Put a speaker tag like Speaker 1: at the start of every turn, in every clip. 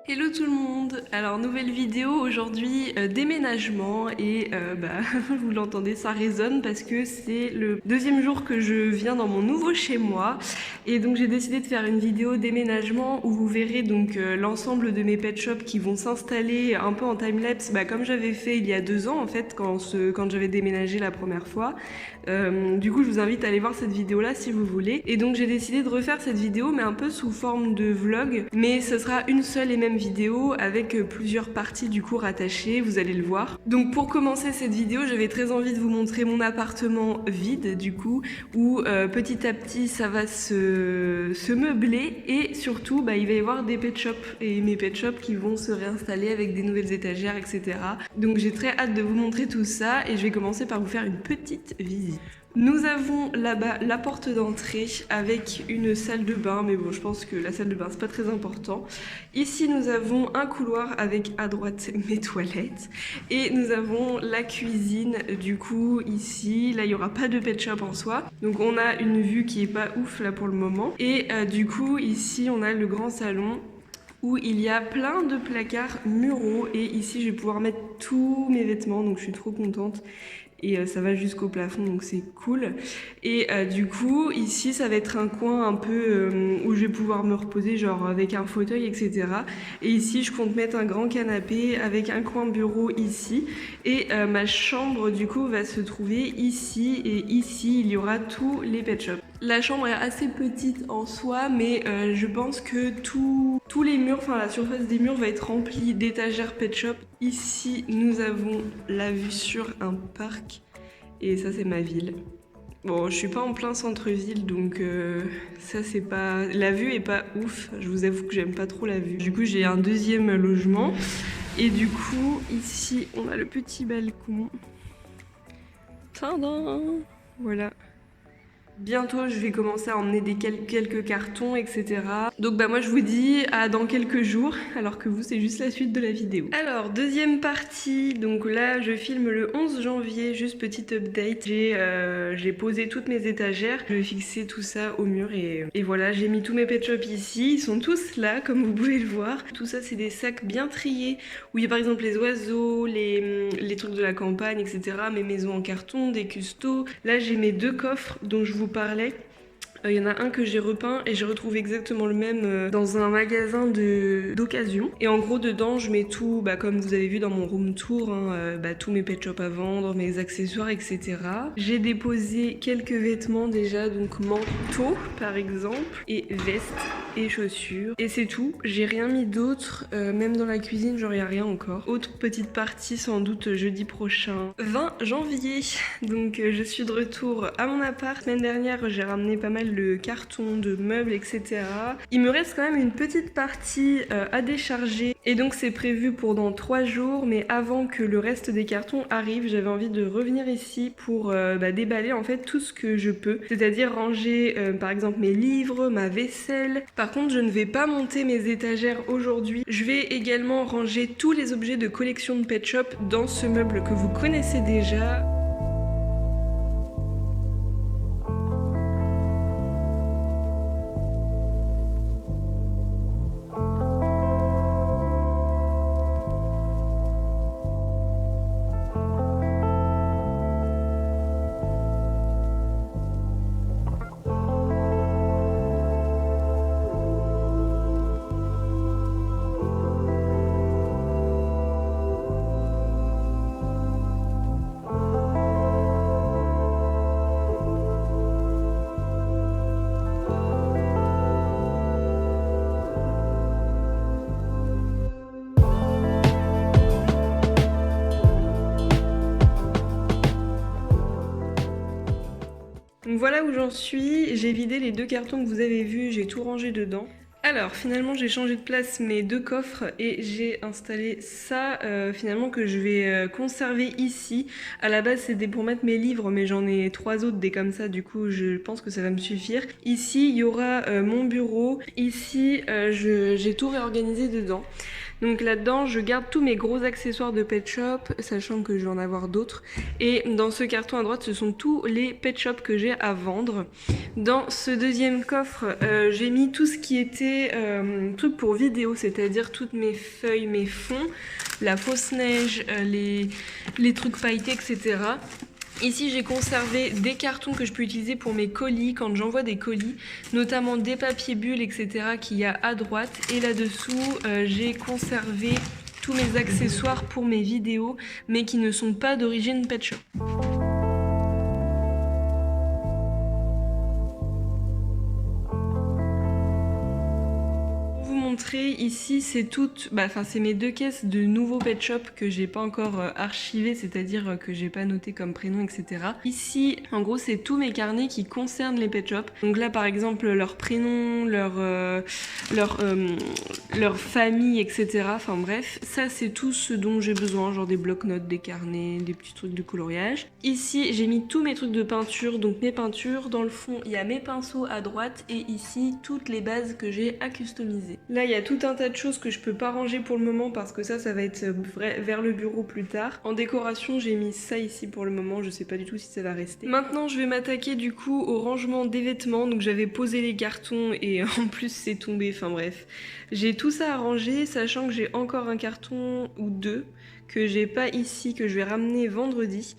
Speaker 1: Hello tout le monde. Alors nouvelle vidéo aujourd'hui, déménagement et vous l'entendez, ça résonne parce que c'est le deuxième jour que je viens dans mon nouveau chez moi et donc j'ai décidé de faire une vidéo déménagement où vous verrez donc l'ensemble de mes pet shops qui vont s'installer un peu en timelapse, comme j'avais fait il y a 2 ans en fait quand j'avais déménagé la première fois. Du coup je vous invite à aller voir cette vidéo là si vous voulez, et donc j'ai décidé de refaire cette vidéo mais un peu sous forme de vlog, mais ce sera une seule et même vidéo avec plusieurs parties du coup rattachées, vous allez le voir. Donc pour commencer cette vidéo, j'avais très envie de vous montrer mon appartement vide du coup, où petit à petit ça va se meubler, et surtout il va y avoir des pet shops et mes pet shops qui vont se réinstaller avec des nouvelles étagères, etc. Donc j'ai très hâte de vous montrer tout ça et je vais commencer par vous faire une petite visite. Nous avons là-bas la porte d'entrée avec une salle de bain, mais bon, je pense que la salle de bain c'est pas très important. Ici nous avons un couloir avec à droite mes toilettes, et nous avons la cuisine. Du coup ici, là il y aura pas de pet shop en soi, donc on a une vue qui est pas ouf là pour le moment, et du coup ici on a le grand salon où il y a plein de placards muraux, et ici je vais pouvoir mettre tous mes vêtements, donc je suis trop contente. Et ça va jusqu'au plafond, donc c'est cool. Et du coup ici ça va être un coin un peu où je vais pouvoir me reposer, genre avec un fauteuil, etc. Et ici je compte mettre un grand canapé avec un coin bureau ici, et ma chambre du coup va se trouver ici, et ici il y aura tous les pet shops. La chambre est assez petite en soi, mais je pense que tous les murs, enfin la surface des murs va être remplie d'étagères pet shop. Ici nous avons la vue sur un parc, et ça c'est ma ville. Bon, je suis pas en plein centre-ville, donc ça c'est pas... La vue est pas ouf, je vous avoue que j'aime pas trop la vue. Du coup j'ai un deuxième logement, et du coup ici on a le petit balcon. Tadam! Voilà. Bientôt je vais commencer à emmener quelques cartons, etc. Donc moi je vous dis à dans quelques jours, alors que vous c'est juste la suite de la vidéo. Alors deuxième partie, donc là je filme le 11 janvier, juste petite update. J'ai posé toutes mes étagères, je vais fixer tout ça au mur, et voilà, j'ai mis tous mes pet shops ici, ils sont tous là comme vous pouvez le voir. Tout ça c'est des sacs bien triés, où il y a par exemple les oiseaux, les trucs de la campagne, etc. Mes maisons en carton, des custos. Là j'ai mes 2 coffres dont je vous parlais. Il y en a un que j'ai repeint et j'ai retrouvé exactement le même dans un magasin d'occasion. Et en gros dedans je mets tout, comme vous avez vu dans mon room tour, tous mes pet shops à vendre, mes accessoires, etc. J'ai déposé quelques vêtements déjà, donc manteaux par exemple, et vestes et chaussures. Et c'est tout, j'ai rien mis d'autre, même dans la cuisine genre y a rien encore. Autre petite partie sans doute jeudi prochain, 20 janvier. Donc je suis de retour à mon appart. La semaine dernière j'ai ramené pas mal de cartons, de meubles, etc. Il me reste quand même une petite partie à décharger, et donc c'est prévu pour dans 3 jours, mais avant que le reste des cartons arrive, j'avais envie de revenir ici pour déballer en fait tout ce que je peux, c'est-à-dire ranger par exemple mes livres, ma vaisselle. Par contre je ne vais pas monter mes étagères aujourd'hui, je vais également ranger tous les objets de collection de pet shop dans ce meuble que vous connaissez déjà. Donc voilà où j'en suis, j'ai vidé les 2 cartons que vous avez vus, j'ai tout rangé dedans. Alors finalement j'ai changé de place mes 2 coffres et j'ai installé ça finalement que je vais conserver ici. À la base c'était pour mettre mes livres, mais j'en ai 3 autres des comme ça, du coup je pense que ça va me suffire. Ici il y aura mon bureau, ici j'ai tout réorganisé dedans. Donc là-dedans, je garde tous mes gros accessoires de Pet Shop, sachant que je vais en avoir d'autres. Et dans ce carton à droite, ce sont tous les Pet Shop que j'ai à vendre. Dans ce deuxième coffre, j'ai mis tout ce qui était truc pour vidéo, c'est-à-dire toutes mes feuilles, mes fonds, la fausse neige, les trucs pailletés, etc. Ici, j'ai conservé des cartons que je peux utiliser pour mes colis, quand j'envoie des colis, notamment des papiers bulles, etc. qu'il y a à droite. Et là-dessous, j'ai conservé tous mes accessoires pour mes vidéos, mais qui ne sont pas d'origine Pet Shop. Ici, c'est toutes, c'est mes 2 caisses de nouveaux Pet Shop que j'ai pas encore archivés, c'est-à-dire que j'ai pas noté comme prénom, etc. Ici, en gros, c'est tous mes carnets qui concernent les Pet Shop. Donc là, par exemple, leur prénom, leur famille, etc. Enfin bref, ça c'est tout ce dont j'ai besoin, genre des blocs-notes, des carnets, des petits trucs de coloriage. Ici, j'ai mis tous mes trucs de peinture, donc mes peintures. Dans le fond, il y a mes pinceaux à droite et ici, toutes les bases que j'ai à customiser. Là, il y a tout un tas de choses que je peux pas ranger pour le moment parce que ça va être vers le bureau plus tard. En décoration, j'ai mis ça ici pour le moment, je sais pas du tout si ça va rester. Maintenant, je vais m'attaquer du coup au rangement des vêtements. Donc j'avais posé les cartons et en plus c'est tombé, enfin bref. J'ai tout ça à ranger, sachant que j'ai encore un carton ou 2 que j'ai pas ici, que je vais ramener vendredi.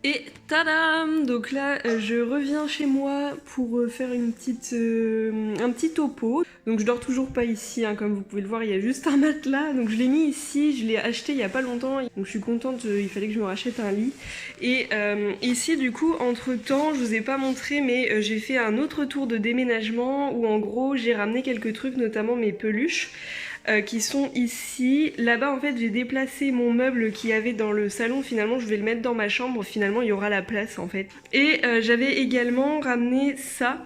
Speaker 1: Et tadam! Donc là, je reviens chez moi pour faire un petit topo. Donc je dors toujours pas ici, hein, comme vous pouvez le voir, il y a juste un matelas. Donc je l'ai mis ici, je l'ai acheté il y a pas longtemps. Donc je suis contente, il fallait que je me rachète un lit. Et ici, du coup, entre temps, je vous ai pas montré, mais j'ai fait un autre tour de déménagement où en gros, j'ai ramené quelques trucs, notamment mes peluches. Qui sont ici. Là-bas, en fait, j'ai déplacé mon meuble qu'il y avait dans le salon. Finalement, je vais le mettre dans ma chambre. Finalement, il y aura la place, en fait. Et j'avais également ramené ça.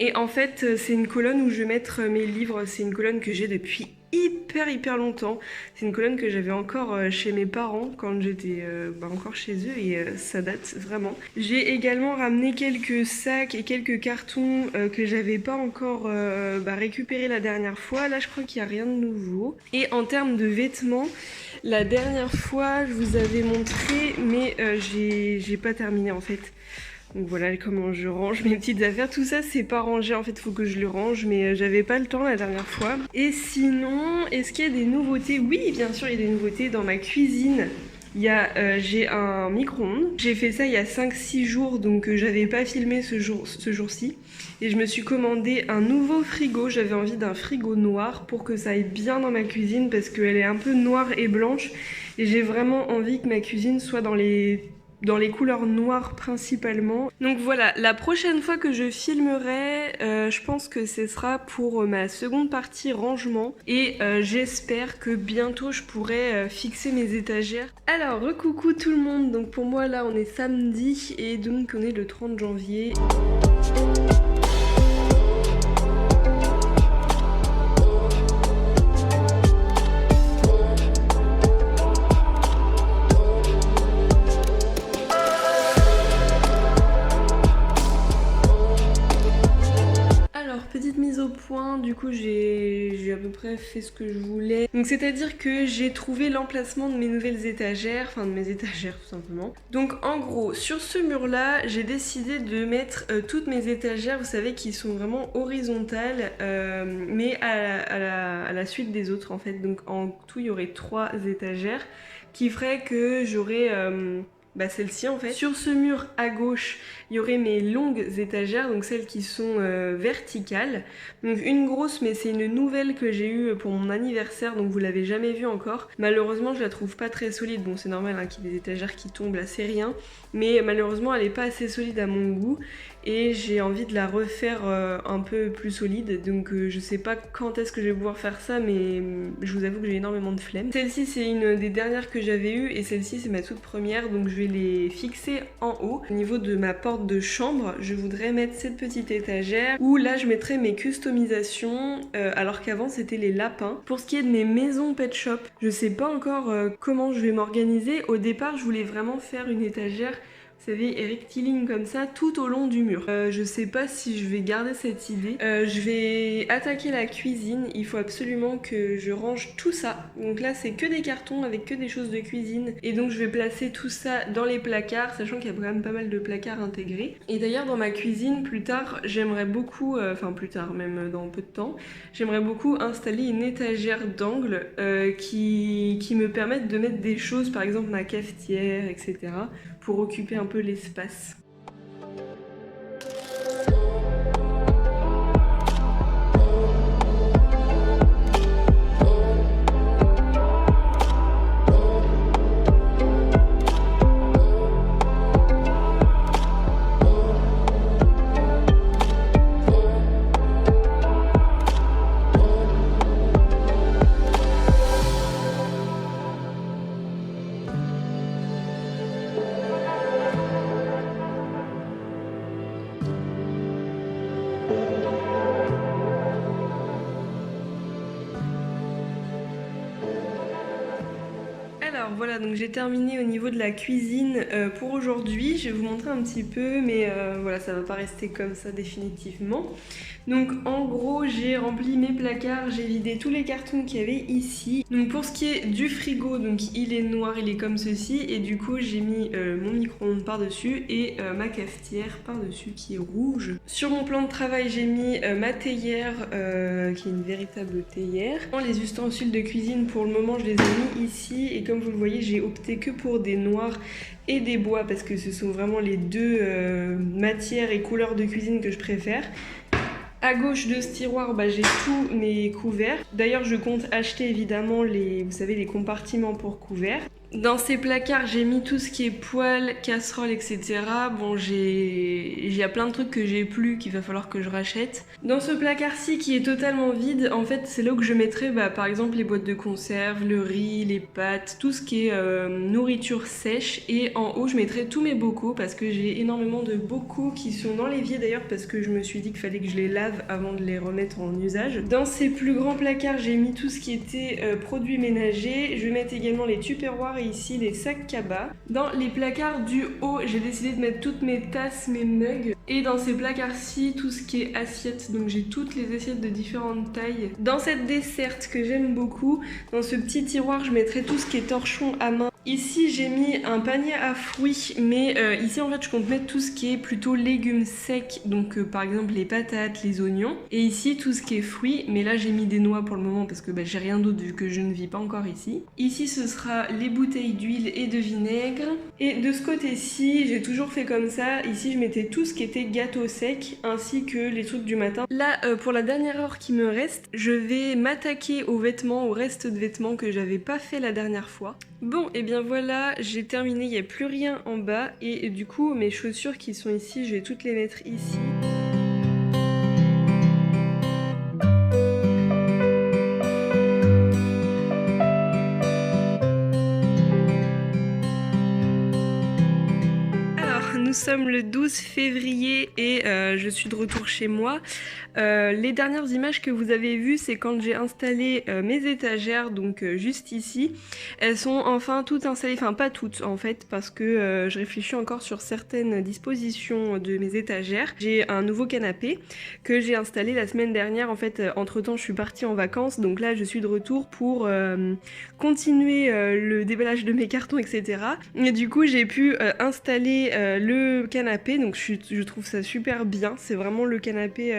Speaker 1: Et en fait, c'est une colonne où je vais mettre mes livres. C'est une colonne que j'ai depuis hyper longtemps. C'est une colonne que j'avais encore chez mes parents quand j'étais encore chez eux et ça date vraiment. J'ai également ramené quelques sacs et quelques cartons que j'avais pas encore récupéré la dernière fois. Là, je crois qu'il n'y a rien de nouveau. Et en termes de vêtements, la dernière fois, je vous avais montré, mais j'ai pas terminé en fait. Donc voilà comment je range mes petites affaires. Tout ça, c'est pas rangé, en fait, faut que je le range, mais j'avais pas le temps la dernière fois. Et sinon, est-ce qu'il y a des nouveautés? Oui, bien sûr, il y a des nouveautés dans ma cuisine. J'ai un micro-ondes. J'ai fait ça il y a 5-6 jours, donc j'avais pas filmé ce jour-ci. Et je me suis commandé un nouveau frigo. J'avais envie d'un frigo noir pour que ça aille bien dans ma cuisine parce qu'elle est un peu noire et blanche. Et j'ai vraiment envie que ma cuisine soit dans les couleurs noires principalement. Donc voilà, la prochaine fois que je filmerai, je pense que ce sera pour ma seconde partie rangement. Et j'espère que bientôt je pourrai fixer mes étagères. Alors, recoucou tout le monde. Donc pour moi là on est samedi et donc on est le 30 janvier. Petite mise au point, du coup j'ai à peu près fait ce que je voulais. Donc c'est-à-dire que j'ai trouvé l'emplacement de mes nouvelles étagères, enfin de mes étagères tout simplement. Donc en gros, sur ce mur-là, j'ai décidé de mettre toutes mes étagères, vous savez, qui sont vraiment horizontales, mais à la suite des autres en fait. Donc en tout, il y aurait 3 étagères qui feraient que j'aurais... celle-ci en fait. Sur ce mur à gauche, il y aurait mes longues étagères, donc celles qui sont verticales. Donc une grosse, mais c'est une nouvelle que j'ai eue pour mon anniversaire, donc vous l'avez jamais vue encore. Malheureusement, je la trouve pas très solide. Bon, c'est normal hein, qu'il y ait des étagères qui tombent, là c'est rien. Mais malheureusement, elle est pas assez solide à mon goût. Et j'ai envie de la refaire un peu plus solide. Donc je sais pas quand est-ce que je vais pouvoir faire ça, mais je vous avoue que j'ai énormément de flemme. Celle-ci, c'est une des dernières que j'avais eues, et celle-ci, c'est ma toute première, donc je vais les fixer en haut. Au niveau de ma porte de chambre, je voudrais mettre cette petite étagère où là je mettrai mes customisations alors qu'avant c'était les lapins. Pour ce qui est de mes maisons Pet Shop, je sais pas encore comment je vais m'organiser. Au départ, je voulais vraiment faire une étagère vous savez, rectiligne comme ça tout au long du mur. Je sais pas si je vais garder cette idée. Je vais attaquer la cuisine, il faut absolument que je range tout ça. Donc là c'est que des cartons avec que des choses de cuisine et donc je vais placer tout ça dans les placards, sachant qu'il y a quand même pas mal de placards intégrés. Et d'ailleurs dans ma cuisine plus tard, j'aimerais beaucoup, enfin plus tard même dans peu de temps, j'aimerais beaucoup installer une étagère d'angle qui me permette de mettre des choses, par exemple ma cafetière, etc. pour occuper un peu l'espace. Alors voilà, donc j'ai terminé au niveau de la cuisine pour aujourd'hui. Je vais vous montrer un petit peu, mais voilà, ça va pas rester comme ça définitivement. Donc en gros, j'ai rempli mes placards, j'ai vidé tous les cartons qu'il y avait ici. Donc pour ce qui est du frigo, donc il est noir, il est comme ceci, et du coup j'ai mis mon micro-ondes par-dessus et ma cafetière par-dessus qui est rouge. Sur mon plan de travail, j'ai mis ma théière, qui est une véritable théière. Les ustensiles de cuisine, pour le moment, je les ai mis ici, et comme vous le voyez, j'ai opté que pour des noirs et des bois parce que ce sont vraiment les deux matières et couleurs de cuisine que je préfère. À gauche de ce tiroir, j'ai tous mes couverts. D'ailleurs, je compte acheter évidemment vous savez, les compartiments pour couverts. Dans ces placards, j'ai mis tout ce qui est poêle, casserole, etc. Bon, il y a plein de trucs que j'ai plus qu'il va falloir que je rachète. Dans ce placard-ci qui est totalement vide, en fait, c'est là où je mettrai par exemple les boîtes de conserve, le riz, les pâtes, tout ce qui est nourriture sèche. Et en haut, je mettrai tous mes bocaux parce que j'ai énormément de bocaux qui sont dans l'évier d'ailleurs parce que je me suis dit qu'il fallait que je les lave avant de les remettre en usage. Dans ces plus grands placards, j'ai mis tout ce qui était produits ménagers. Je vais mettre également les tupperwares et ici les sacs cabas. Dans les placards du haut, j'ai décidé de mettre toutes mes tasses, mes mugs. Et dans ces placards-ci, tout ce qui est assiettes. Donc j'ai toutes les assiettes de différentes tailles. Dans cette desserte que j'aime beaucoup, dans ce petit tiroir, je mettrai tout ce qui est torchon à main. Ici, j'ai mis un panier à fruits, mais ici en fait, je compte mettre tout ce qui est plutôt légumes secs. Donc par exemple les patates, les oignons. Et ici, tout ce qui est fruits. Mais là, j'ai mis des noix pour le moment parce que j'ai rien d'autre vu que je ne vis pas encore ici. Ici, ce sera les bouteilles d'huile et de vinaigre. Et de ce côté-ci, j'ai toujours fait comme ça. Ici, je mettais tout ce qui était gâteau sec ainsi que les trucs du matin. Là, pour la dernière heure qui me reste, je vais m'attaquer aux vêtements, au reste de vêtements que j'avais pas fait la dernière fois. Bon, et bien voilà, j'ai terminé, il n'y a plus rien en bas. Et du coup, mes chaussures qui sont ici, je vais toutes les mettre ici. Nous sommes le 12 février et je suis de retour chez moi. Les dernières images que vous avez vues, c'est quand j'ai installé mes étagères, donc juste ici. Elles sont enfin toutes installées, enfin pas toutes en fait, parce que je réfléchis encore sur certaines dispositions de mes étagères. J'ai un nouveau canapé que j'ai installé la semaine dernière. En fait, entre-temps, je suis partie en vacances, donc là, je suis de retour pour continuer le déballage de mes cartons, etc. Et du coup, j'ai pu installer le canapé, donc je trouve ça super bien. C'est vraiment le canapé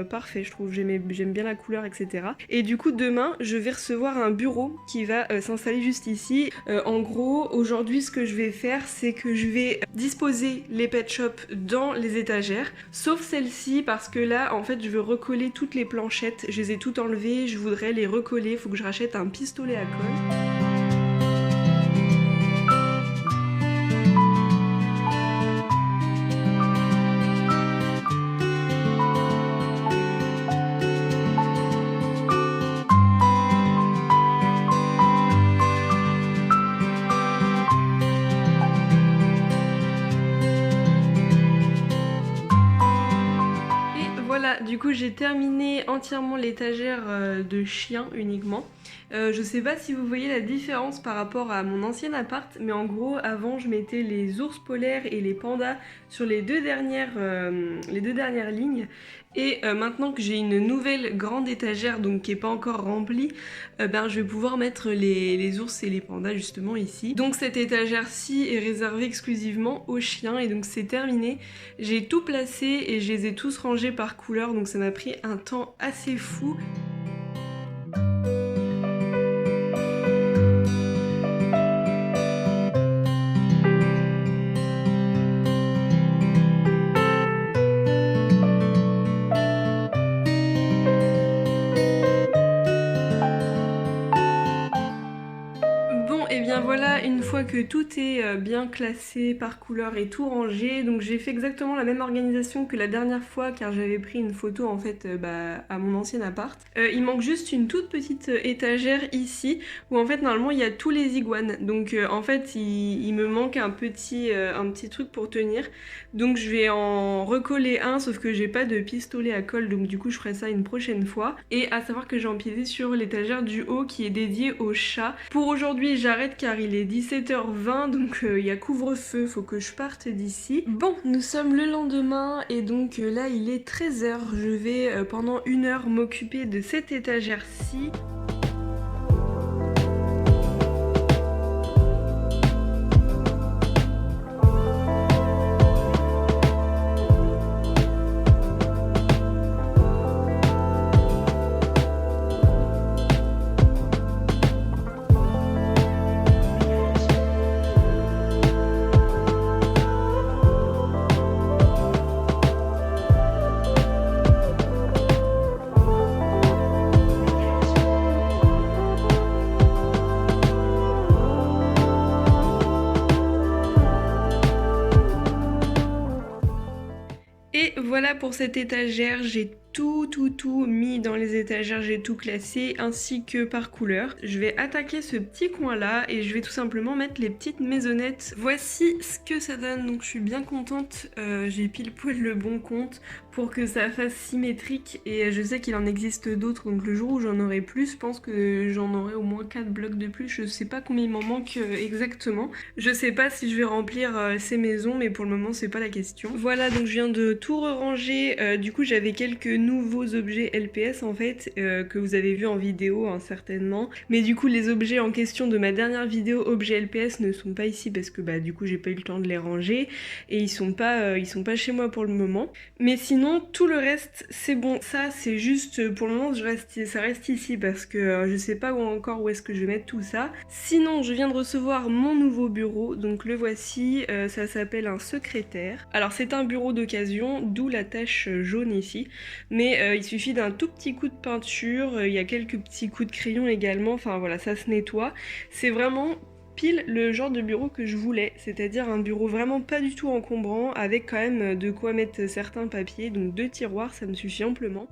Speaker 1: parfait, je trouve. J'aime bien la couleur, etc. Et du coup, demain, je vais recevoir un bureau qui va s'installer juste ici. En gros, aujourd'hui, ce que je vais faire, c'est que je vais disposer les pet shops dans les étagères, sauf celle-ci, parce que là, en fait, je veux recoller toutes les planchettes. Je les ai toutes enlevées, je voudrais les recoller. Il faut que je rachète un pistolet à colle. Du coup j'ai terminé entièrement l'étagère de chien uniquement Je sais pas si vous voyez la différence par rapport à mon ancien appart, mais en gros, avant, je mettais les ours polaires et les pandas sur les deux dernières lignes. Et maintenant que j'ai une nouvelle grande étagère, donc qui est pas encore remplie, ben, je vais pouvoir mettre les ours et les pandas justement ici. Donc cette étagère-ci est réservée exclusivement aux chiens et donc c'est terminé. J'ai tout placé et je les ai tous rangés par couleur, donc ça m'a pris un temps assez fou. Bon, et bien voilà, une fois que tout est bien classé par couleur et tout rangé, donc j'ai fait exactement la même organisation que la dernière fois car j'avais pris une photo en fait à mon ancien appart. Il manque juste une toute petite étagère ici où en fait normalement il y a tous les iguanes. Donc en fait il me manque un petit truc pour tenir. Donc je vais en recoller un sauf que j'ai pas de pistolet à colle donc du coup je ferai ça une prochaine fois. Et à savoir que j'ai empiété sur l'étagère du haut qui est dédiée aux chats. Pour aujourd'hui j'arrête car il est 17h20 donc il y a couvre-feu, faut que je parte d'ici. Bon, nous sommes le lendemain et donc là il est 13h. Je vais pendant 1 heure m'occuper de cette étagère-ci. Et voilà pour cette étagère, j'ai tout mis dans les étagères, j'ai tout classé ainsi que par couleur. Je vais attaquer ce petit coin là et je vais tout simplement mettre les petites maisonnettes. Voici ce que ça donne, donc je suis bien contente, j'ai pile poil le bon compte pour que ça fasse symétrique et je sais qu'il en existe d'autres donc le jour où j'en aurai plus, je pense que j'en aurai au moins 4 blocs de plus, je sais pas combien il m'en manque exactement. Je sais pas si je vais remplir ces maisons mais pour le moment c'est pas la question. Voilà donc je viens de tout ranger, du coup j'avais quelques nouveaux objets LPS en fait que vous avez vu en vidéo hein, certainement, mais du coup les objets en question de ma dernière vidéo objets LPS ne sont pas ici parce que bah du coup j'ai pas eu le temps de les ranger et ils sont pas chez moi pour le moment, mais sinon tout le reste c'est bon. Ça c'est juste pour le moment ça reste ici parce que je sais pas encore où est-ce que je vais mettre tout ça. Sinon je viens de recevoir mon nouveau bureau, donc le voici, ça s'appelle un secrétaire. Alors c'est un bureau d'occasion, d'où la tache jaune ici, mais il suffit d'un tout petit coup de peinture, il y a quelques petits coups de crayon également, enfin voilà, ça se nettoie. C'est vraiment pile le genre de bureau que je voulais, c'est-à-dire un bureau vraiment pas du tout encombrant, avec quand même de quoi mettre certains papiers, donc 2 tiroirs, ça me suffit amplement.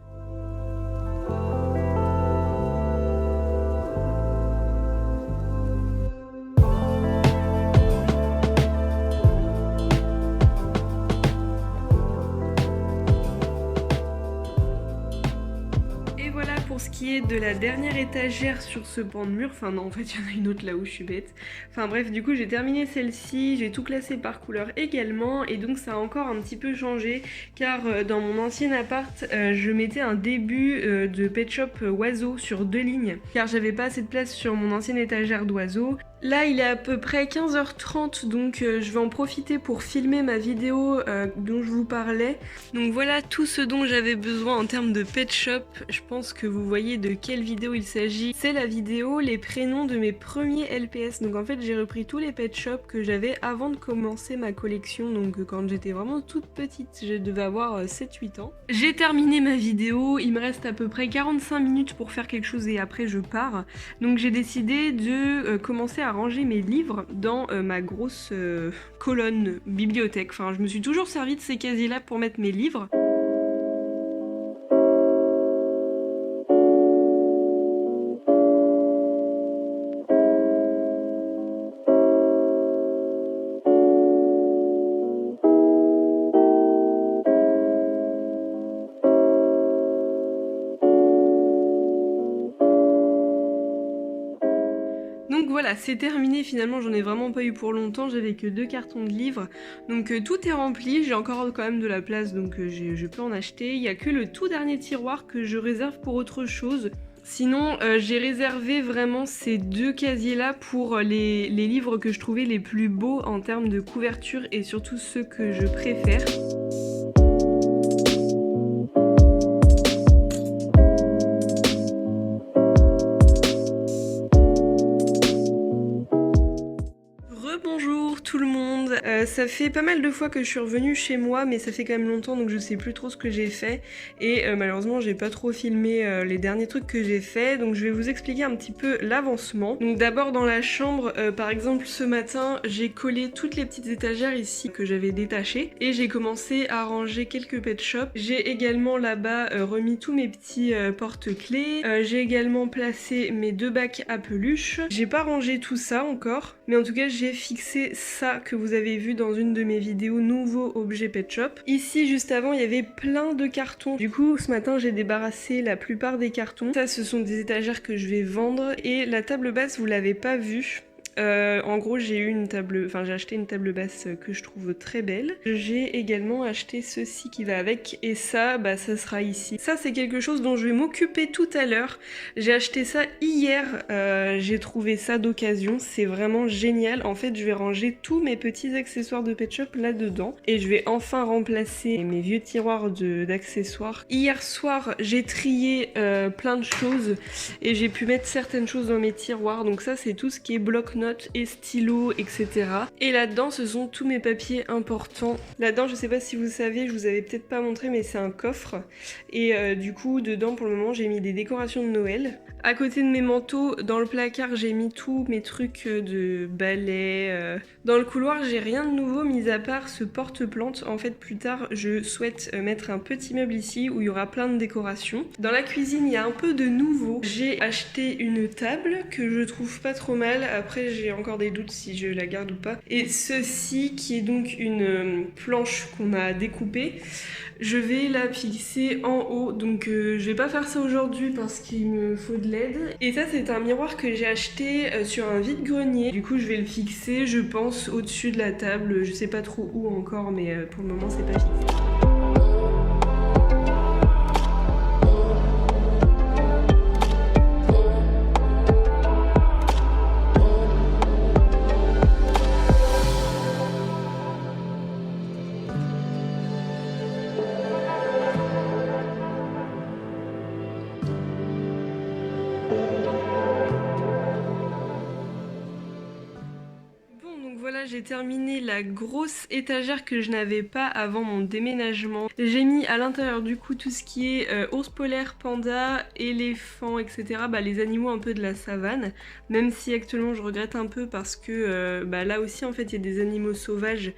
Speaker 1: Pour ce qui est de la dernière étagère sur ce pan de mur, enfin non en fait il y en a une autre là où je suis bête. Enfin bref, du coup j'ai terminé celle-ci, j'ai tout classé par couleur également et donc ça a encore un petit peu changé car dans mon ancien appart je mettais un début de Pet Shop oiseau sur 2 lignes car j'avais pas assez de place sur mon ancienne étagère d'oiseaux. Là il est à peu près 15h30 donc je vais en profiter pour filmer ma vidéo dont je vous parlais. Donc voilà tout ce dont j'avais besoin en termes de Pet Shop. Je pense que vous voyez de quelle vidéo il s'agit. C'est la vidéo les prénoms de mes premiers LPS. Donc en fait j'ai repris tous les Pet Shop que j'avais avant de commencer ma collection. Donc quand j'étais vraiment toute petite, je devais avoir 7-8 ans. J'ai terminé ma vidéo, il me reste à peu près 45 minutes pour faire quelque chose et après je pars. Donc j'ai décidé de commencer à ranger mes livres dans ma grosse colonne bibliothèque. Enfin je me suis toujours servi de ces casiers là pour mettre mes livres. Donc voilà, c'est terminé finalement, j'en ai vraiment pas eu pour longtemps, j'avais que 2 cartons de livres. Donc tout est rempli, j'ai encore quand même de la place donc je peux en acheter. Il y a que le tout dernier tiroir que je réserve pour autre chose. Sinon, j'ai réservé vraiment ces 2 casiers là pour les livres que je trouvais les plus beaux en termes de couverture et surtout ceux que je préfère. Rebonjour tout le monde, ça fait pas mal de fois que je suis revenue chez moi mais ça fait quand même longtemps donc je sais plus trop ce que j'ai fait et malheureusement j'ai pas trop filmé les derniers trucs que j'ai fait donc je vais vous expliquer un petit peu l'avancement. Donc d'abord dans la chambre, par exemple ce matin j'ai collé toutes les petites étagères ici que j'avais détachées et j'ai commencé à ranger quelques pet shops. J'ai également là-bas remis tous mes petits porte-clés, j'ai également placé mes 2 bacs à peluche. J'ai pas rangé tout ça encore mais en tout cas j'ai fixé ça que vous avez vu dans une de mes vidéos nouveaux objets pet shop. Ici juste avant il y avait plein de cartons. Du coup ce matin j'ai débarrassé la plupart des cartons. Ça ce sont des étagères que je vais vendre et la table basse vous l'avez pas vue. En gros j'ai acheté une table basse que je trouve très belle. J'ai également acheté ceci qui va avec et ça ça sera ici. Ça c'est quelque chose dont je vais m'occuper tout à l'heure. J'ai acheté ça hier, j'ai trouvé ça d'occasion, c'est vraiment génial. En fait je vais ranger tous mes petits accessoires de pet shop là-dedans et je vais enfin remplacer mes vieux tiroirs d'accessoires. Hier soir j'ai trié plein de choses et j'ai pu mettre certaines choses dans mes tiroirs donc ça c'est tout ce qui est bloc-notes et stylos, etc. Et là-dedans, ce sont tous mes papiers importants. Là-dedans, je sais pas si vous savez, je vous avais peut-être pas montré, mais c'est un coffre. Et du coup, dedans, pour le moment, j'ai mis des décorations de Noël. À côté de mes manteaux, dans le placard, j'ai mis tous mes trucs de balai. Dans le couloir, j'ai rien de nouveau, mis à part ce porte-plantes. En fait, plus tard, je souhaite mettre un petit meuble ici où il y aura plein de décorations. Dans la cuisine, il y a un peu de nouveau. J'ai acheté une table que je trouve pas trop mal. Après, j'ai encore des doutes si je la garde ou pas. Et ceci, qui est donc une planche qu'on a découpée, je vais la fixer en haut. Donc je vais pas faire ça aujourd'hui parce qu'il me faut de l'aide. Et ça, c'est un miroir que j'ai acheté sur un vide-grenier. Du coup, je vais le fixer, je pense, au-dessus de la table. Je sais pas trop où encore, mais pour le moment, c'est pas fixé. Voilà, j'ai terminé la grosse étagère que je n'avais pas avant mon déménagement. J'ai mis à l'intérieur du coup tout ce qui est ours polaire, panda, éléphant, etc. Les animaux un peu de la savane. Même si actuellement je regrette un peu parce que là aussi en fait il y a des animaux sauvages.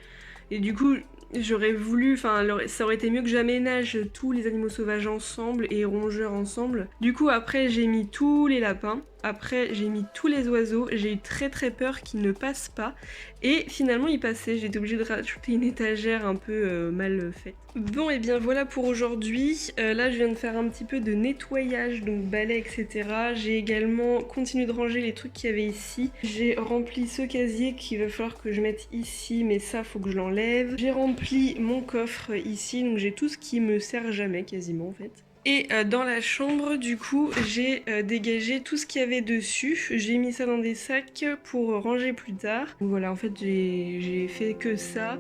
Speaker 1: Et du coup j'aurais voulu, ça aurait été mieux que j'aménage tous les animaux sauvages ensemble et rongeurs ensemble. Du coup après j'ai mis tous les lapins. Après j'ai mis tous les oiseaux, j'ai eu très peur qu'ils ne passent pas et finalement ils passaient, j'étais obligée de rajouter une étagère un peu mal faite. Bon et bien voilà pour aujourd'hui, là je viens de faire un petit peu de nettoyage, donc balai etc. J'ai également continué de ranger les trucs qu'il y avait ici. J'ai rempli ce casier qu'il va falloir que je mette ici mais ça faut que je l'enlève. J'ai rempli mon coffre ici, donc j'ai tout ce qui me sert jamais quasiment en fait. Et dans la chambre, du coup, j'ai dégagé tout ce qu'il y avait dessus. J'ai mis ça dans des sacs pour ranger plus tard. Donc voilà, en fait, j'ai fait que ça.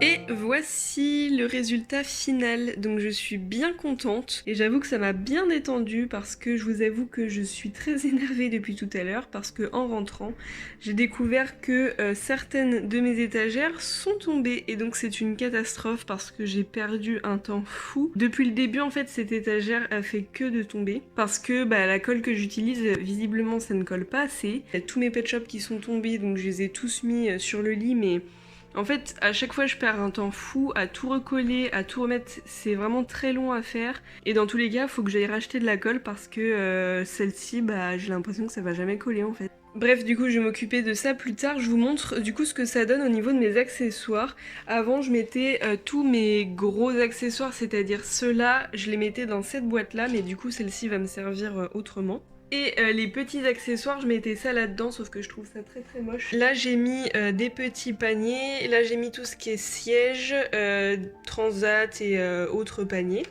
Speaker 1: Et voici le résultat final, donc je suis bien contente et j'avoue que ça m'a bien détendue parce que je vous avoue que je suis très énervée depuis tout à l'heure parce que en rentrant j'ai découvert que certaines de mes étagères sont tombées et donc c'est une catastrophe parce que j'ai perdu un temps fou. Depuis le début en fait cette étagère a fait que de tomber parce que la colle que j'utilise visiblement ça ne colle pas assez. Il y a tous mes pet shops qui sont tombés donc je les ai tous mis sur le lit mais En fait, à chaque fois, je perds un temps fou à tout recoller, à tout remettre. C'est vraiment très long à faire. Et dans tous les cas, faut que j'aille racheter de la colle parce que celle-ci, bah, j'ai l'impression que ça va jamais coller en fait. Bref, du coup, je vais m'occuper de ça plus tard. Je vous montre du coup ce que ça donne au niveau de mes accessoires. Avant, je mettais tous mes gros accessoires, c'est-à-dire ceux-là, je les mettais dans cette boîte-là, mais du coup, celle-ci va me servir autrement. Et les petits accessoires, je mettais ça là-dedans, sauf que je trouve ça très très moche. Là j'ai mis des petits paniers, là j'ai mis tout ce qui est siège, transat et autres paniers.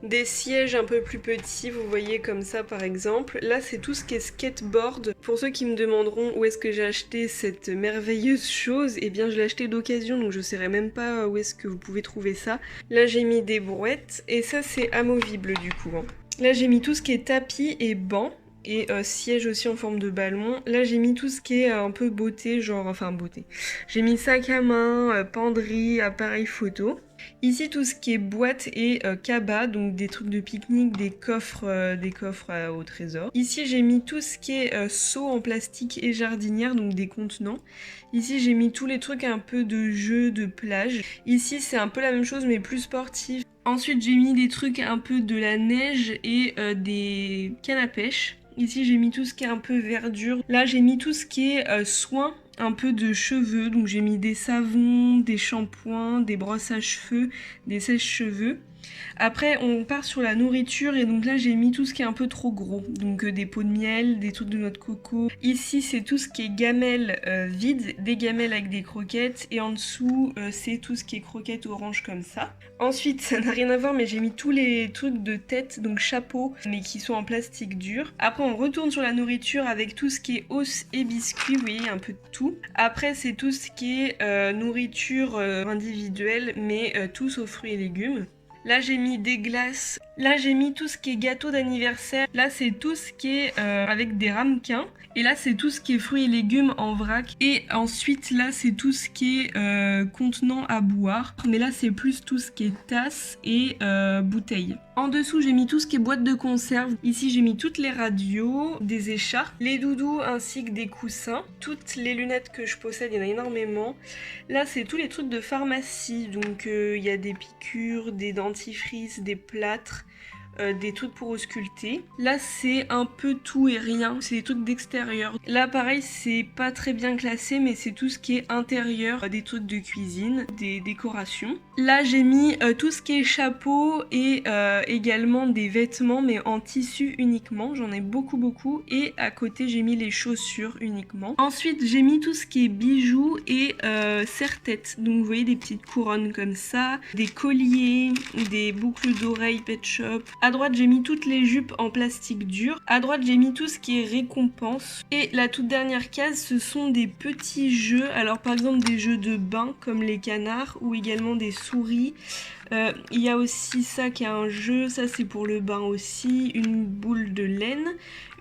Speaker 1: Des sièges un peu plus petits, vous voyez comme ça par exemple. Là c'est tout ce qui est skateboard. Pour ceux qui me demanderont où est-ce que j'ai acheté cette merveilleuse chose, eh bien je l'ai acheté d'occasion, donc je ne saurais même pas où est-ce que vous pouvez trouver ça. Là j'ai mis des brouettes, et ça c'est amovible du coup. Hein. Là j'ai mis tout ce qui est tapis et banc. Et siège aussi en forme de ballon. Là j'ai mis tout ce qui est un peu beauté, genre, enfin beauté. J'ai mis sac à main, penderie, appareil photo. Ici tout ce qui est boîte et cabas, donc des trucs de pique-nique, des coffres au trésor. Ici j'ai mis tout ce qui est seau en plastique et jardinière, donc des contenants. Ici j'ai mis tous les trucs un peu de jeu, de plage. Ici c'est un peu la même chose mais plus sportif. Ensuite j'ai mis des trucs un peu de la neige et des cannes à pêche. Ici j'ai mis tout ce qui est un peu verdure. Là j'ai mis tout ce qui est soin, un peu de cheveux. Donc j'ai mis des savons, des shampoings, des brosses à cheveux, des sèche-cheveux. Après on part sur la nourriture et donc là j'ai mis tout ce qui est un peu trop gros. Donc des pots de miel, des trucs de noix de coco. Ici c'est tout ce qui est gamelles vides, des gamelles avec des croquettes. Et en dessous c'est tout ce qui est croquettes orange comme ça. Ensuite ça n'a rien à voir mais j'ai mis tous les trucs de tête, donc chapeau, mais qui sont en plastique dur. Après on retourne sur la nourriture avec tout ce qui est os et biscuits, vous voyez un peu de tout. Après c'est tout ce qui est nourriture individuelle mais tous aux fruits et légumes. Là j'ai mis des glaces, là j'ai mis tout ce qui est gâteau d'anniversaire, là c'est tout ce qui est avec des ramequins, et là c'est tout ce qui est fruits et légumes en vrac, et ensuite là c'est tout ce qui est contenant à boire, mais là c'est plus tout ce qui est tasse et bouteilles. En dessous j'ai mis tout ce qui est boîte de conserve, ici j'ai mis toutes les radios, des écharpes, les doudous ainsi que des coussins, toutes les lunettes que je possède, il y en a énormément. Là c'est tous les trucs de pharmacie, donc il y a des piqûres, des dentifrices, des plâtres, des trucs pour ausculter. Là c'est un peu tout et rien, c'est des trucs d'extérieur. Là pareil c'est pas très bien classé mais c'est tout ce qui est intérieur, des trucs de cuisine, des décorations. Là j'ai mis tout ce qui est chapeau et également des vêtements mais en tissu uniquement, j'en ai beaucoup et à côté j'ai mis les chaussures uniquement. Ensuite j'ai mis tout ce qui est bijoux et serre-tête, donc vous voyez des petites couronnes comme ça, des colliers, des boucles d'oreilles pet shop. À droite j'ai mis toutes les jupes en plastique dur, à droite j'ai mis tout ce qui est récompense, et la toute dernière case ce sont des petits jeux, alors par exemple des jeux de bain comme les canards ou également des souris. Il y a aussi ça qui est un jeu, ça c'est pour le bain aussi, une boule de laine,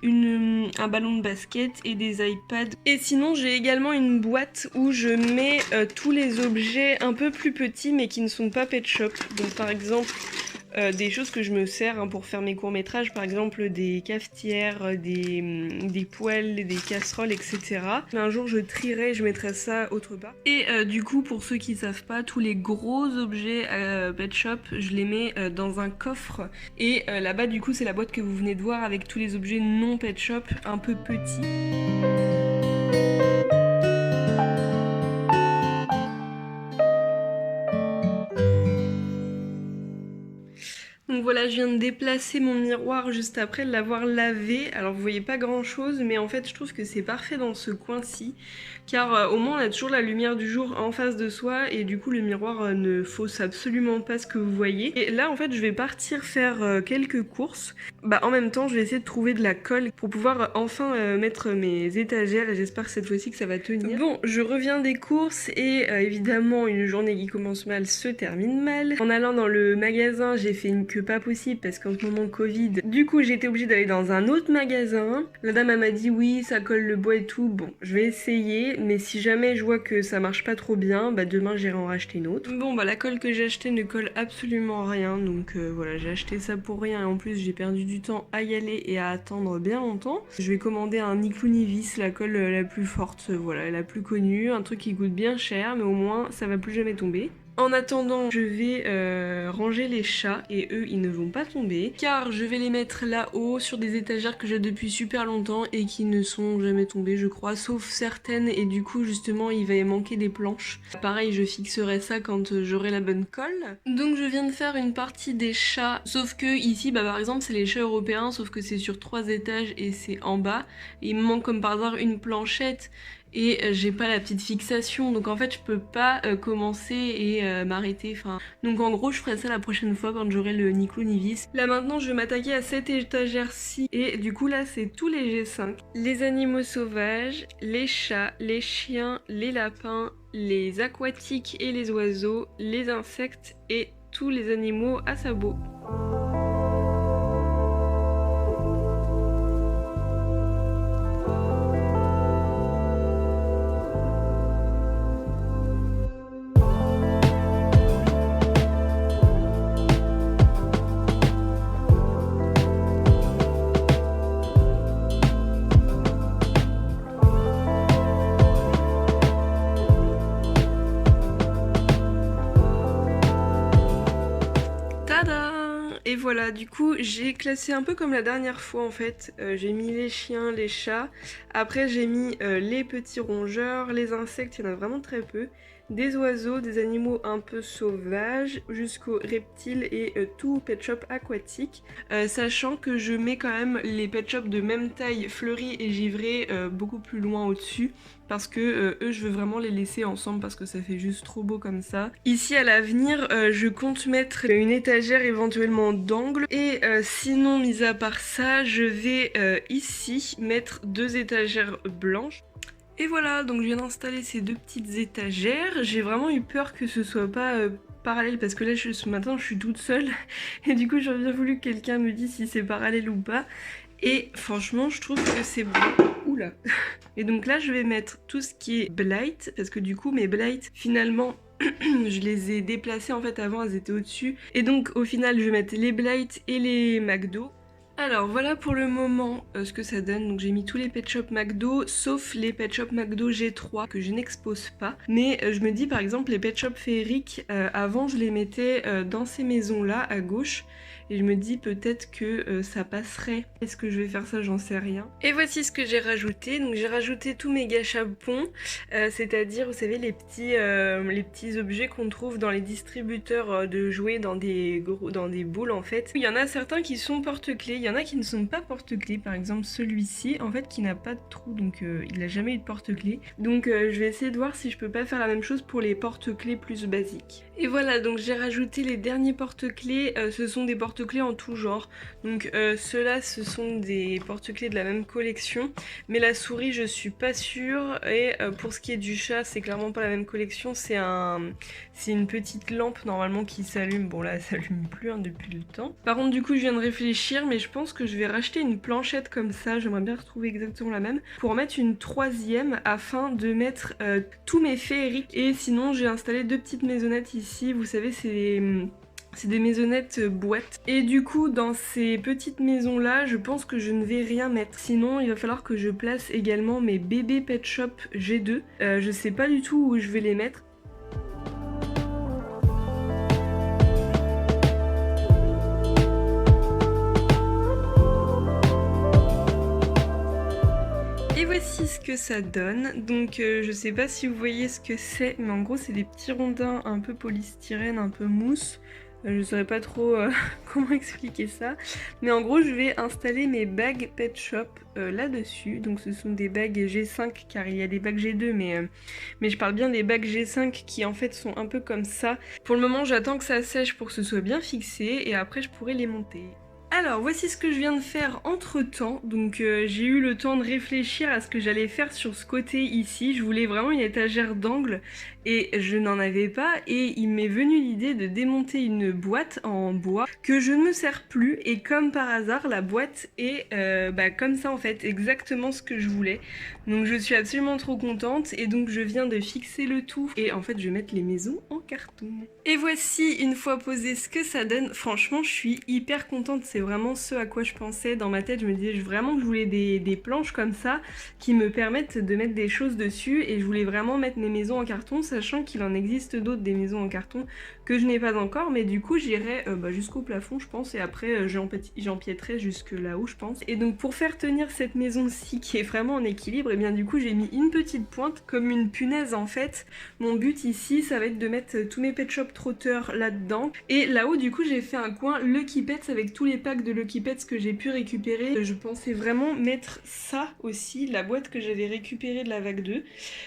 Speaker 1: un ballon de basket et des iPads. Et sinon j'ai également une boîte où je mets tous les objets un peu plus petits mais qui ne sont pas pet shop. Donc par exemple des choses que je me sers pour faire mes courts-métrages, par exemple des cafetières, des poêles, des casseroles, etc. Mais un jour je trierai, je mettrai ça autre part. Et du coup, pour ceux qui savent pas, tous les gros objets pet shop, je les mets dans un coffre. Et là-bas, du coup, c'est la boîte que vous venez de voir avec tous les objets non pet shop, un peu petits. Donc voilà, je viens de déplacer mon miroir juste après l'avoir lavé. Alors vous voyez pas grand chose, mais en fait je trouve que c'est parfait dans ce coin-ci. Car au moins on a toujours la lumière du jour en face de soi et du coup le miroir ne fausse absolument pas ce que vous voyez. Et là en fait je vais partir faire quelques courses. En même temps je vais essayer de trouver de la colle pour pouvoir enfin mettre mes étagères et j'espère que cette fois-ci que ça va tenir. Bon, je reviens des courses et évidemment une journée qui commence mal se termine mal. En allant dans le magasin j'ai fait une queue pas possible parce qu'en ce moment Covid. Du coup j'ai été obligée d'aller dans un autre magasin. La dame elle m'a dit oui ça colle le bois et tout. Bon je vais essayer mais si jamais je vois que ça marche pas trop bien, bah demain j'irai en racheter une autre. Bon bah la colle que j'ai achetée ne colle absolument rien donc voilà j'ai acheté ça pour rien et en plus j'ai perdu du temps à y aller et à attendre bien longtemps. Je vais commander un ni clou ni vis, la colle la plus forte, voilà la plus connue, un truc qui coûte bien cher mais au moins ça va plus jamais tomber. En attendant, je vais ranger les chats et eux, ils ne vont pas tomber car je vais les mettre là-haut sur des étagères que j'ai depuis super longtemps et qui ne sont jamais tombées, je crois, sauf certaines et du coup, justement, il va y manquer des planches. Pareil, je fixerai ça quand j'aurai la bonne colle. Donc, je viens de faire une partie des chats, sauf que ici, bah par exemple, c'est les chats européens, sauf que c'est sur 3 étages et c'est en bas. Et il me manque comme par hasard une planchette. Et j'ai pas la petite fixation donc en fait je peux pas commencer et m'arrêter, enfin donc en gros je ferai ça la prochaine fois quand j'aurai le ni clou ni vis. Là maintenant je vais m'attaquer à cette étagère-ci et du coup là c'est tous les G5. Les animaux sauvages, les chats, les chiens, les lapins, les aquatiques et les oiseaux, les insectes et tous les animaux à sabots. Et voilà, du coup, j'ai classé un peu comme la dernière fois en fait. J'ai mis les chiens, les chats. Après, j'ai mis les petits rongeurs, les insectes, il y en a vraiment très peu. Des oiseaux, des animaux un peu sauvages, jusqu'aux reptiles et tout pet shop aquatique. Sachant que je mets quand même les pet shops de même taille, fleuris et givrés, beaucoup plus loin au-dessus. Parce que eux, je veux vraiment les laisser ensemble parce que ça fait juste trop beau comme ça. Ici, à l'avenir, je compte mettre une étagère éventuellement d'angle. Et sinon, mis à part ça, je vais ici mettre 2 étagères blanches. Et voilà, donc je viens d'installer ces 2 petites étagères. J'ai vraiment eu peur que ce soit pas parallèle parce que là ce matin je suis toute seule et du coup j'aurais bien voulu que quelqu'un me dise si c'est parallèle ou pas. Et franchement je trouve que c'est bon. Oula. Et donc là je vais mettre tout ce qui est blight parce que du coup mes blights finalement je les ai déplacés en fait avant, elles étaient au-dessus. Et donc au final je vais mettre les blights et les McDo. Alors voilà pour le moment ce que ça donne. Donc j'ai mis tous les Pet Shop McDo sauf les Pet Shop McDo G3 que je n'expose pas. Mais je me dis par exemple les Pet Shop féeriques, avant je les mettais dans ces maisons là à gauche. Et je me dis peut-être que ça passerait. Est-ce que je vais faire ça? J'en sais rien. Et voici ce que j'ai rajouté. Donc j'ai rajouté tous mes gâchapons, c'est-à-dire vous savez les petits objets qu'on trouve dans les distributeurs de jouets dans des boules en fait. Il y en a certains qui sont porte-clés, il y en a qui ne sont pas porte-clés. Par exemple celui-ci en fait qui n'a pas de trou donc il n'a jamais eu de porte-clés. Donc je vais essayer de voir si je peux pas faire la même chose pour les porte-clés plus basiques. Et voilà, donc j'ai rajouté les derniers porte-clés, ce sont des porte-clés en tout genre. Donc ceux-là ce sont des porte-clés de la même collection, mais la souris je suis pas sûre. Et pour ce qui est du chat c'est clairement pas la même collection, c'est une petite lampe normalement qui s'allume. Bon là elle s'allume plus hein, depuis le temps. Par contre du coup je viens de réfléchir, mais je pense que je vais racheter une planchette comme ça, j'aimerais bien retrouver exactement la même, pour mettre une 3e afin de mettre tous mes féeriques. Et sinon j'ai installé 2 petites maisonnettes ici, vous savez c'est des maisonnettes boîtes. Et du coup dans ces petites maisons là je pense que je ne vais rien mettre. Sinon il va falloir que je place également mes bébés Pet Shop G2. Je sais pas du tout où je vais les mettre. Et voici ce que ça donne. Donc je sais pas si vous voyez ce que c'est, mais en gros c'est des petits rondins un peu polystyrène, un peu mousse. Je saurais pas trop comment expliquer ça. Mais en gros je vais installer mes bagues Pet Shop là-dessus. Donc ce sont des bagues G5 car il y a des bagues G2 mais je parle bien des bagues G5 qui en fait sont un peu comme ça. Pour le moment j'attends que ça sèche pour que ce soit bien fixé et après je pourrai les monter. Alors voici ce que je viens de faire entre temps, donc j'ai eu le temps de réfléchir à ce que j'allais faire sur ce côté ici. Je voulais vraiment une étagère d'angle et je n'en avais pas, et il m'est venu l'idée de démonter une boîte en bois que je ne me sers plus, et comme par hasard la boîte est comme ça en fait, exactement ce que je voulais. Donc je suis absolument trop contente, et donc je viens de fixer le tout et en fait je vais mettre les maisons en carton. Et voici une fois posé ce que ça donne. Franchement je suis hyper contente, c'est vraiment ce à quoi je pensais dans ma tête. Je me disais vraiment que je voulais des planches comme ça qui me permettent de mettre des choses dessus, et je voulais vraiment mettre mes maisons en carton, sachant qu'il en existe d'autres des maisons en carton que je n'ai pas encore, mais du coup j'irai jusqu'au plafond je pense, et après j'empiéterai jusque là-haut je pense. Et donc pour faire tenir cette maison-ci qui est vraiment en équilibre, et bien du coup j'ai mis une petite pointe comme une punaise en fait. Mon but ici ça va être de mettre tous mes Pet Shop trotteurs là-dedans, et là-haut du coup j'ai fait un coin Lucky Pets avec tous les packs de Lucky Pets que j'ai pu récupérer. Je pensais vraiment mettre ça aussi, la boîte que j'avais récupérée de la vague 2,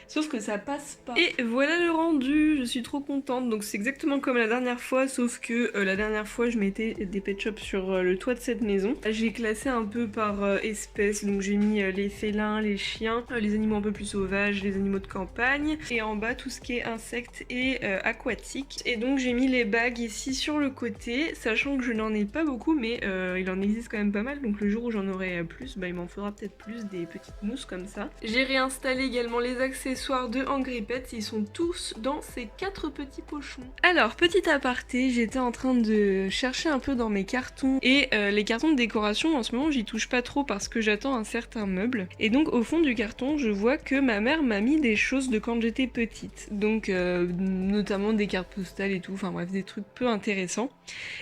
Speaker 1: sauf que ça passe pas. Et voilà le rendu, je suis trop contente. Donc c'est exactement comme la dernière fois, sauf que la dernière fois je mettais des Pet Shop sur le toit de cette maison. J'ai classé un peu par espèces, donc j'ai mis les félins, les chiens, les animaux un peu plus sauvages, les animaux de campagne, et en bas tout ce qui est insectes et aquatiques. Et donc j'ai mis les bagues ici sur le côté, sachant que je n'en ai pas beaucoup, mais il en existe quand même pas mal, donc le jour où j'en aurai plus, il m'en faudra peut-être plus, des petites mousses comme ça. J'ai réinstallé également les accessoires de Angry Pets, ils sont tous dans ces 4 petits pochons. Alors, petit aparté, j'étais en train de chercher un peu dans mes cartons, et les cartons de décoration en ce moment j'y touche pas trop parce que j'attends un certain meuble, et donc au fond du carton je vois que ma mère m'a mis des choses de quand j'étais petite, donc notamment des cartes postales et tout, enfin bref des trucs peu intéressants.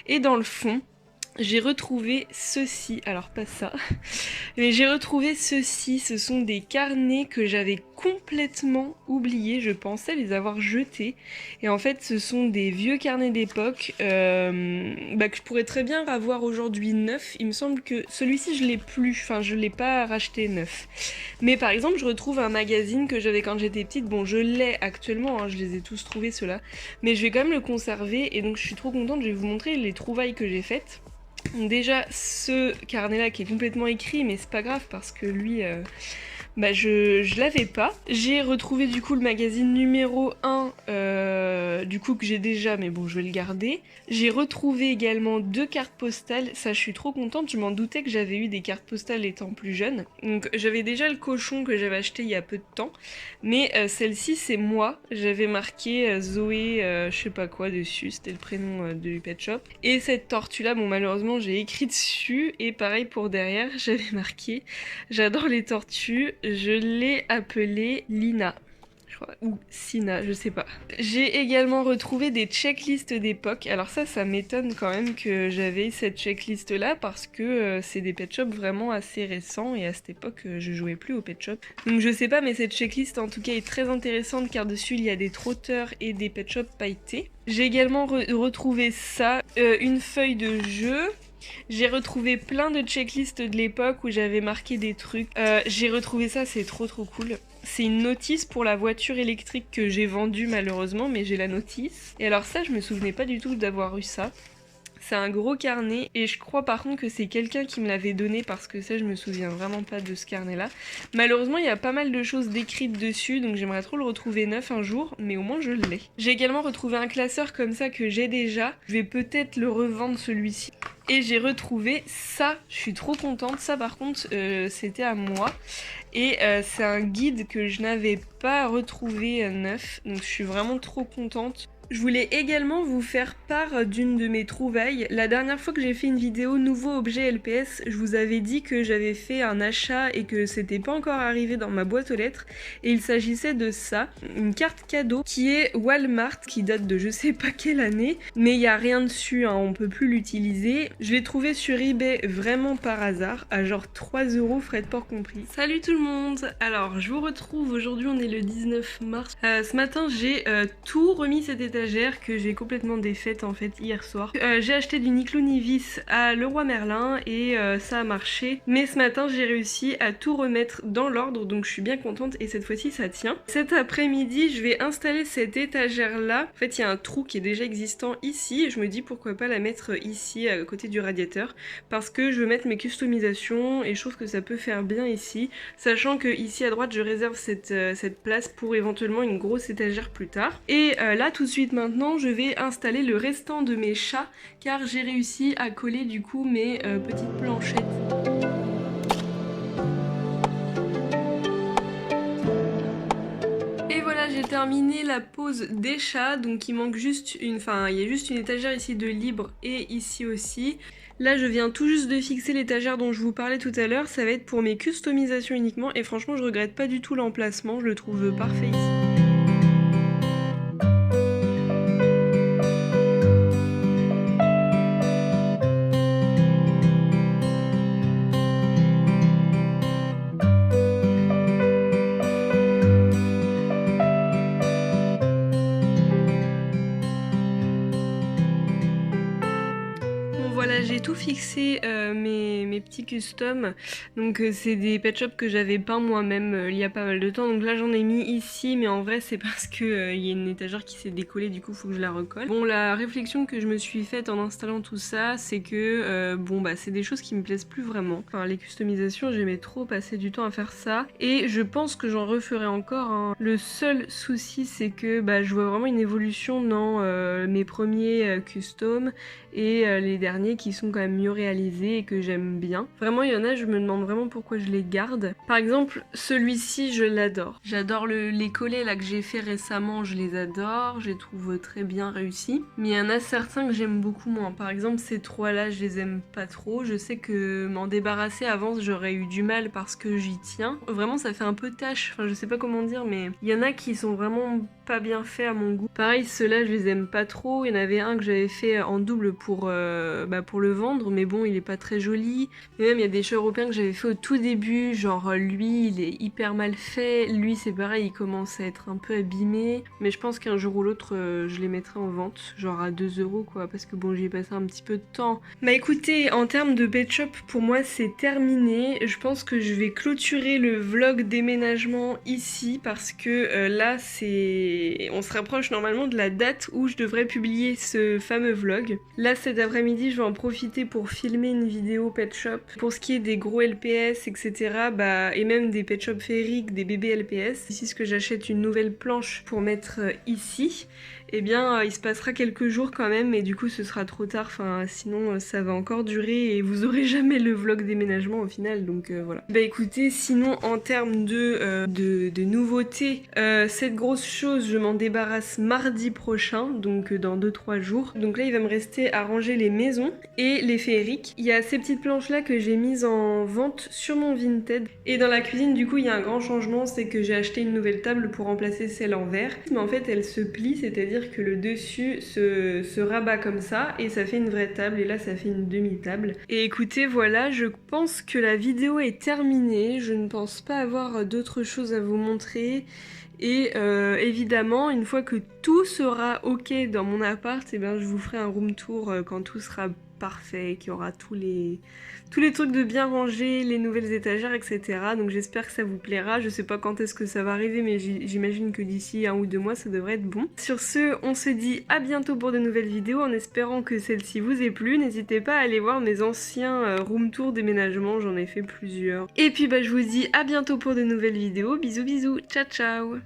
Speaker 1: Et dans le fond j'ai retrouvé ceci, alors pas ça, mais j'ai retrouvé ceci, ce sont des carnets que j'avais complètement oubliés, je pensais les avoir jetés, et en fait ce sont des vieux carnets d'époque que je pourrais très bien avoir aujourd'hui neuf. Il me semble que celui-ci je l'ai plus, enfin je l'ai pas racheté neuf, mais par exemple je retrouve un magazine que j'avais quand j'étais petite, bon je l'ai actuellement, hein, je les ai tous trouvés ceux-là, mais je vais quand même le conserver, et donc je suis trop contente, je vais vous montrer les trouvailles que j'ai faites. Déjà ce carnet là qui est complètement écrit, mais c'est pas grave parce que lui je l'avais pas. J'ai retrouvé du coup le magazine numéro 1 du coup que j'ai déjà, mais bon je vais le garder. J'ai retrouvé également 2 cartes postales, ça je suis trop contente, je m'en doutais que j'avais eu des cartes postales étant plus jeune. Donc j'avais déjà le cochon que j'avais acheté il y a peu de temps, mais celle-ci c'est moi, j'avais marqué Zoé je sais pas quoi dessus, c'était le prénom du Pet Shop. Et cette tortue là, bon malheureusement j'ai écrit dessus, et pareil pour derrière, j'avais marqué j'adore les tortues. Je l'ai appelée Lina, je crois, ou Sina, je sais pas. J'ai également retrouvé des checklists d'époque. Alors ça m'étonne quand même que j'avais cette checklist là, parce que c'est des Pet Shop vraiment assez récents, et à cette époque je jouais plus au Pet Shop. Donc je sais pas, mais cette checklist en tout cas est très intéressante, car dessus il y a des trotteurs et des Pet Shop pailletés. J'ai également retrouvé ça, une feuille de jeu. J'ai retrouvé plein de checklists de l'époque où j'avais marqué des trucs. J'ai retrouvé ça, c'est trop cool. C'est une notice pour la voiture électrique que j'ai vendue malheureusement, mais j'ai la notice. Et alors ça, je me souvenais pas du tout d'avoir eu ça. C'est un gros carnet, et je crois par contre que c'est quelqu'un qui me l'avait donné, parce que ça je me souviens vraiment pas de ce carnet là. Malheureusement il y a pas mal de choses décrites dessus, donc j'aimerais trop le retrouver neuf un jour, mais au moins je l'ai. J'ai également retrouvé un classeur comme ça que j'ai déjà, je vais peut-être le revendre celui-ci. Et j'ai retrouvé ça, je suis trop contente, ça par contre c'était à moi. Et c'est un guide que je n'avais pas retrouvé neuf, donc je suis vraiment trop contente. Je voulais également vous faire part d'une de mes trouvailles. La dernière fois que j'ai fait une vidéo nouveau objet LPS, je vous avais dit que j'avais fait un achat et que c'était pas encore arrivé dans ma boîte aux lettres. Et il s'agissait de ça, une carte cadeau qui est Walmart, qui date de je sais pas quelle année, mais il n'y a rien dessus, hein, on peut plus l'utiliser. Je l'ai trouvé sur eBay vraiment par hasard, à genre 3 €, frais de port compris. Salut tout le monde! Alors je vous retrouve, aujourd'hui on est le 19 mars. Ce matin j'ai tout remis cette étagère étagère que j'ai complètement défaite en fait hier soir. J'ai acheté du ni clou ni vis à Leroy Merlin et ça a marché. Mais ce matin j'ai réussi à tout remettre dans l'ordre, donc je suis bien contente et cette fois-ci ça tient. Cet après-midi je vais installer cette étagère là. En fait il y a un trou qui est déjà existant ici et je me dis pourquoi pas la mettre ici à côté du radiateur parce que je veux mettre mes customisations et je trouve que ça peut faire bien ici, sachant que ici à droite je réserve cette place pour éventuellement une grosse étagère plus tard. Et là tout de suite maintenant je vais installer le restant de mes chats car j'ai réussi à coller du coup mes petites planchettes. Et voilà, j'ai terminé la pose des chats, donc il manque juste il y a juste une étagère ici de libre et ici aussi. Là je viens tout juste de fixer l'étagère dont je vous parlais tout à l'heure, ça va être pour mes customisations uniquement et franchement je regrette pas du tout l'emplacement, je le trouve parfait ici. Voilà, j'ai tout fixé mes petits customs, donc c'est des pet shops que j'avais peint moi-même il y a pas mal de temps, donc là j'en ai mis ici, mais en vrai c'est parce que il y a une étagère qui s'est décollée, du coup faut que je la recolle. Bon, la réflexion que je me suis faite en installant tout ça, c'est que c'est des choses qui me plaisent plus vraiment. Enfin, les customisations, j'aimais trop passer du temps à faire ça, et je pense que j'en referai encore, hein. Le seul souci c'est que je vois vraiment une évolution dans mes premiers customs et les derniers qui sont quand même mieux réalisés et que j'aime bien. Vraiment il y en a, je me demande vraiment pourquoi je les garde. Par exemple celui-ci je l'adore. J'adore les collets là que j'ai fait récemment, je les adore, je les trouve très bien réussis. Mais il y en a certains que j'aime beaucoup moins. Par exemple ces trois là je les aime pas trop. Je sais que m'en débarrasser avant j'aurais eu du mal parce que j'y tiens. Vraiment ça fait un peu tâche, enfin je sais pas comment dire, mais il y en a qui sont vraiment pas bien faits à mon goût. Pareil ceux-là je les aime pas trop. Il y en avait un que j'avais fait en double pour le vendre, mais bon il est pas très joli. Et même il y a des chats européens que j'avais fait au tout début, genre lui il est hyper mal fait, lui c'est pareil, il commence à être un peu abîmé, mais je pense qu'un jour ou l'autre je les mettrai en vente, genre à 2 € quoi, parce que bon j'y ai passé un petit peu de temps. Bah écoutez, en termes de pet shop pour moi c'est terminé, je pense que je vais clôturer le vlog déménagement ici parce que là on se rapproche normalement de la date où je devrais publier ce fameux vlog. Là cet après-midi je vais en profiter pour filmer une vidéo pet shop. Pour ce qui est des gros LPS etc, et même des pet shop féeriques, des bébés LPS, ici ce que j'achète une nouvelle planche pour mettre ici, eh bien il se passera quelques jours quand même et du coup ce sera trop tard, sinon ça va encore durer et vous aurez jamais le vlog déménagement au final, donc voilà. Bah écoutez, sinon en termes de nouveautés, cette grosse chose je m'en débarrasse mardi prochain, donc dans 2-3 jours. Donc là il va me rester à ranger les maisons et les féeriques. Il y a ces petites planches là que j'ai mises en vente sur mon Vinted. Et dans la cuisine du coup il y a un grand changement, c'est que j'ai acheté une nouvelle table pour remplacer celle en verre. Mais en fait elle se plie, c'est-à-dire que le dessus se rabat comme ça et ça fait une vraie table, et là ça fait une demi-table. Et écoutez voilà, je pense que la vidéo est terminée, je ne pense pas avoir d'autres choses à vous montrer. Et évidemment, une fois que tout sera ok dans mon appart, je vous ferai un room tour quand tout sera parfait, qu'il y aura tous les trucs de bien rangés, les nouvelles étagères, etc. Donc j'espère que ça vous plaira. Je sais pas quand est-ce que ça va arriver, mais j'imagine que d'ici 1 ou 2 mois, ça devrait être bon. Sur ce, on se dit à bientôt pour de nouvelles vidéos, en espérant que celle-ci vous ait plu. N'hésitez pas à aller voir mes anciens room tour déménagement, j'en ai fait plusieurs. Et puis je vous dis à bientôt pour de nouvelles vidéos. Bisous bisous, ciao ciao.